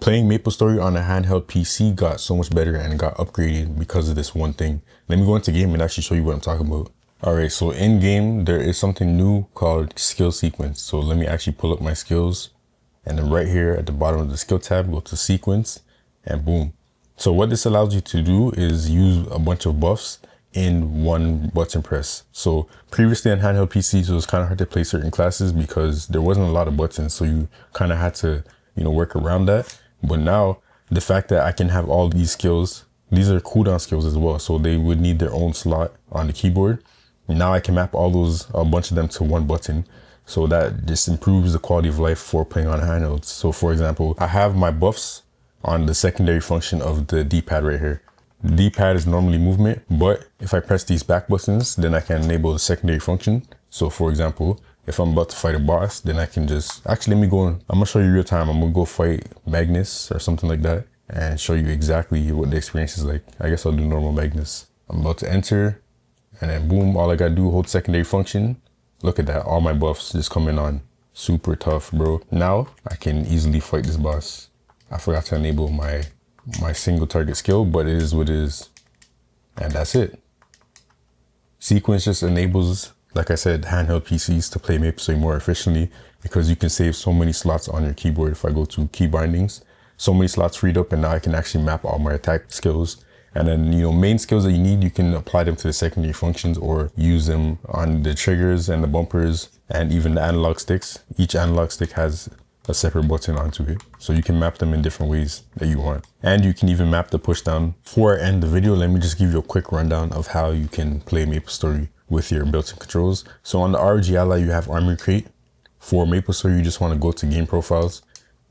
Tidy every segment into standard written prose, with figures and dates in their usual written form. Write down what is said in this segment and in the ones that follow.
Playing Maplestory on a handheld PC got so much better and got upgraded because of this one thing. Let me go into game and actually show you what I'm talking about. Alright, so in game, there is something new called skill sequence. So let me actually pull up my skills, and then right here at the bottom of the skill tab, go to sequence, and boom. So what this allows you to do is use a bunch of buffs in one button press. So previously on handheld PCs, it was kind of hard to play certain classes because there wasn't a lot of buttons. So you kind of had to, work around that. But now the fact that I can have all these skills, these are cooldown skills as well. So they would need their own slot on the keyboard. Now I can map all those, a bunch of them to one button. So that just improves the quality of life for playing on handhelds. So for example, I have my buffs on the secondary function of the D-pad right here. The D-pad is normally movement, but if I press these back buttons, then I can enable the secondary function. So for example, if I'm about to fight a boss, then I can just, actually let me go, I'm gonna show you real time. I'm gonna go fight Magnus or something like that and show you exactly what the experience is like. I guess I'll do normal Magnus. I'm about to enter, and then boom, all I gotta do, hold secondary function. Look at that, all my buffs just coming on. Super tough, bro. Now I can easily fight this boss. I forgot to enable my single target skill, but it is what it is. And that's it. Sequence just enables, like I said, handheld PCs to play Maplestory more efficiently because you can save so many slots on your keyboard. If I go to key bindings, so many slots freed up, and now I can actually map all my attack skills. And then, main skills that you need, you can apply them to the secondary functions or use them on the triggers and the bumpers and even the analog sticks. Each analog stick has a separate button onto it. So you can map them in different ways that you want. And you can even map the push down. Before I end the video, let me just give you a quick rundown of how you can play Maplestory with your built-in controls. So on the ROG Ally, you have Army Crate. For Maplestory, you just want to go to game profiles.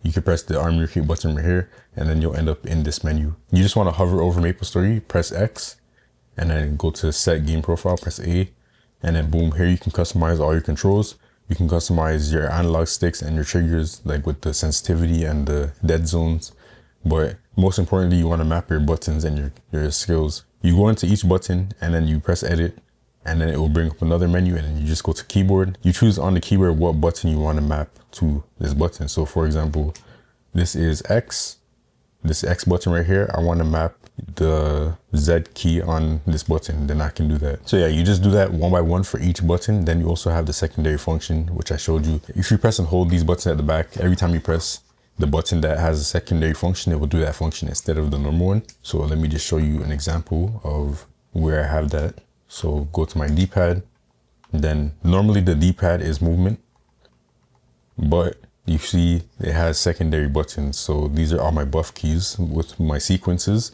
You can press the Army Crate button right here, and then you'll end up in this menu. You just want to hover over Maplestory, press X, and then go to set game profile, press A, and then boom, here you can customize all your controls. You can customize your analog sticks and your triggers, like with the sensitivity and the dead zones. But most importantly, you want to map your buttons and your skills. You go into each button and then you press edit, and then it will bring up another menu, and then you just go to keyboard. You choose on the keyboard what button you want to map to this button. So for example, this is X. This X button right here, I want to map the Z key on this button, then I can do that. So yeah, you just do that one by one for each button. Then you also have the secondary function, which I showed you. If you press and hold these buttons at the back, every time you press the button that has a secondary function, it will do that function instead of the normal one. So let me just show you an example of where I have that. So go to my D-pad, then normally the D-pad is movement, but you see it has secondary buttons. So these are all my buff keys with my sequences.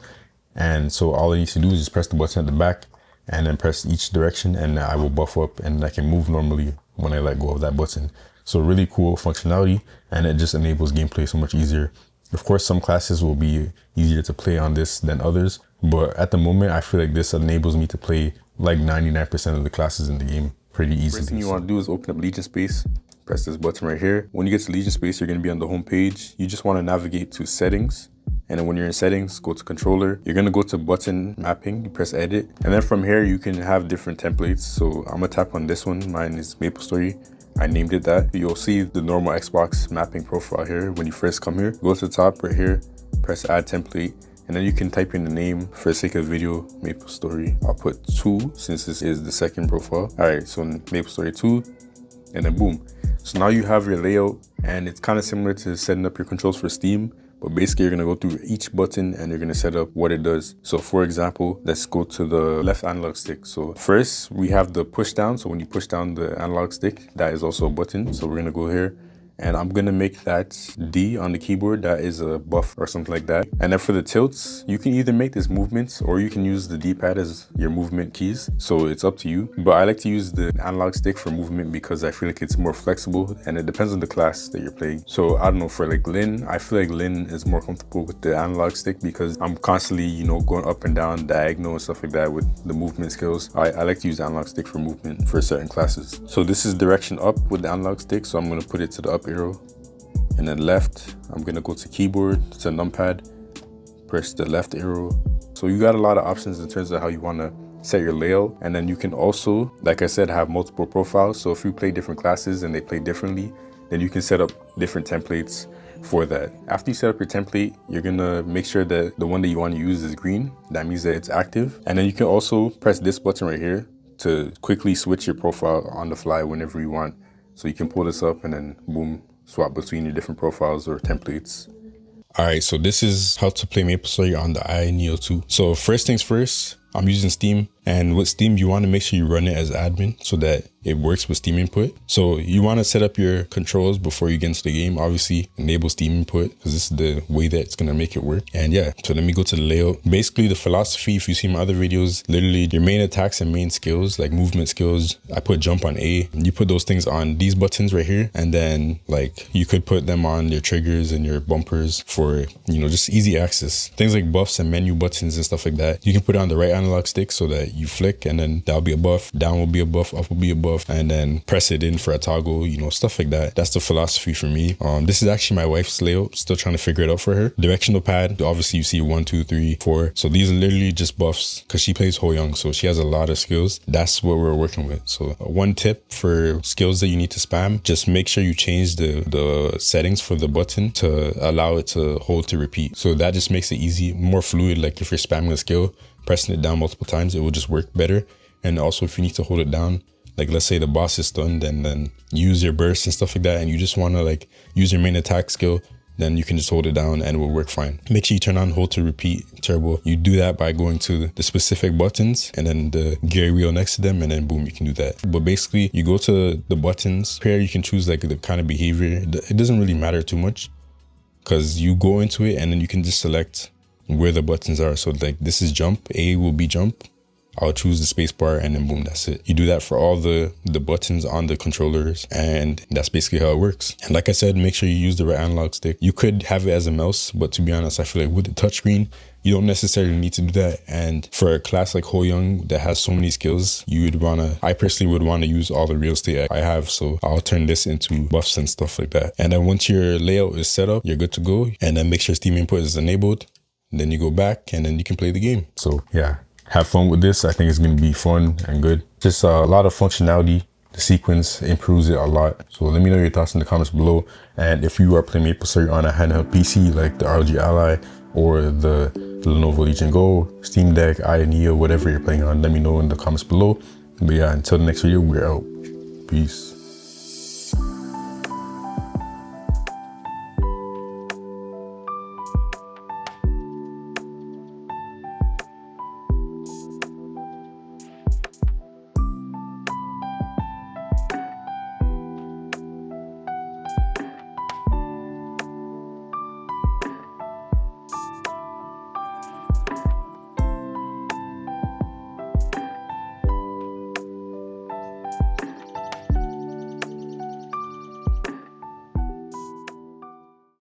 And so all I need to do is just press the button at the back and then press each direction, and I will buff up and I can move normally when I let go of that button. So really cool functionality, and it just enables gameplay so much easier. Of course, some classes will be easier to play on this than others, but at the moment, I feel like this enables me to play like 99% of the classes in the game pretty easily. First thing you want to do is open up Legion Space. Press this button right here. When you get to Legion Space, you're going to be on the home page. You just want to navigate to settings. And then when you're in settings, go to controller. You're going to go to button mapping. You press edit. And then from here, you can have different templates. So I'm going to tap on this one. Mine is Maplestory. I named it that. You'll see the normal Xbox mapping profile here. When you first come here, go to the top right here, press add template. And then you can type in the name. For the sake of video, Maplestory. I'll put 2 since this is the second profile. All right, so Maplestory 2, and then boom. So now you have your layout, and it's kind of similar to setting up your controls for Steam, but basically you're gonna go through each button and you're gonna set up what it does. So for example, let's go to the left analog stick. So first we have the push down. So when you push down the analog stick, that is also a button. So we're gonna go here, and I'm gonna make that D on the keyboard. That is a buff or something like that. And then for the tilts, you can either make this movements or you can use the D-pad as your movement keys. So it's up to you. But I like to use the analog stick for movement because I feel like it's more flexible, and it depends on the class that you're playing. So I don't know, for like Lin, I feel like Lin is more comfortable with the analog stick because I'm constantly, going up and down diagonal and stuff like that with the movement skills. I like to use the analog stick for movement for certain classes. So this is direction up with the analog stick. So I'm gonna put it to the up arrow, and then left, I'm gonna go to keyboard, to numpad, press the left arrow. So you got a lot of options in terms of how you wanna set your layout. And then you can also, like I said, have multiple profiles. So if you play different classes and they play differently, then you can set up different templates for that. After you set up your template, you're gonna make sure that the one that you want to use is green. That means that it's active. And then you can also press this button right here to quickly switch your profile on the fly whenever you want. So you can pull this up and then boom, swap between your different profiles or templates. All right, so this is how to play Maplestory on the Ally Neo 2. So first things first, I'm using Steam, and with Steam, you want to make sure you run it as admin so that it works with Steam input. So you want to set up your controls before you get into the game. Obviously, enable Steam input because this is the way that it's going to make it work. And yeah, so let me go to the layout. Basically, the philosophy, if you see my other videos, literally your main attacks and main skills, like movement skills, I put jump on A. You put those things on these buttons right here. And then like you could put them on your triggers and your bumpers for, you know, just easy access. Things like buffs and menu buttons and stuff like that. You can put it on the right analog stick so that you flick and then that'll be a buff, down will be a buff, up will be a buff, and then press it in for a toggle, you know, stuff like that. That's the philosophy for me. This is actually my wife's layout, still trying to figure it out for her. Directional pad, obviously you see 1, 2, 3, 4. So these are literally just buffs because she plays Ho Young, so she has a lot of skills. That's what we're working with. So one tip for skills that you need to spam, just make sure you change the settings for the button to allow it to hold to repeat. So that just makes it easy, more fluid. Like if you're spamming a skill, pressing it down multiple times, it will just work better. And also if you need to hold it down, like let's say the boss is stunned and then use your burst and stuff like that, and you just want to like use your main attack skill, then you can just hold it down and it will work fine. Make sure you turn on hold to repeat turbo. You do that by going to the specific buttons and then the gear wheel next to them, and then boom, you can do that. But basically you go to the buttons here, you can choose like the kind of behavior. It doesn't really matter too much because you go into it and then you can just select where the buttons are. So like this is jump, A will be jump. I'll choose the space bar and then boom, that's it. You do that for all the buttons on the controllers, and that's basically how it works. And like I said, make sure you use the right analog stick. You could have it as a mouse, but to be honest, I feel like with the touchscreen, you don't necessarily need to do that. And for a class like Ho Young that has so many skills, I personally would want to use all the real estate I have. So I'll turn this into buffs and stuff like that. And then once your layout is set up, you're good to go. And then make sure Steam input is enabled. And then you go back and then you can play the game. So yeah. Have fun with this. I think it's going to be fun and good. Just a lot of functionality. The sequence improves it a lot. So let me know your thoughts in the comments below. And if you are playing Maplestory on a handheld PC like the ROG Ally or the Lenovo Legion Go, Steam Deck, Neo, whatever you're playing on, let me know in the comments below. But yeah, until the next video, we're out. Peace.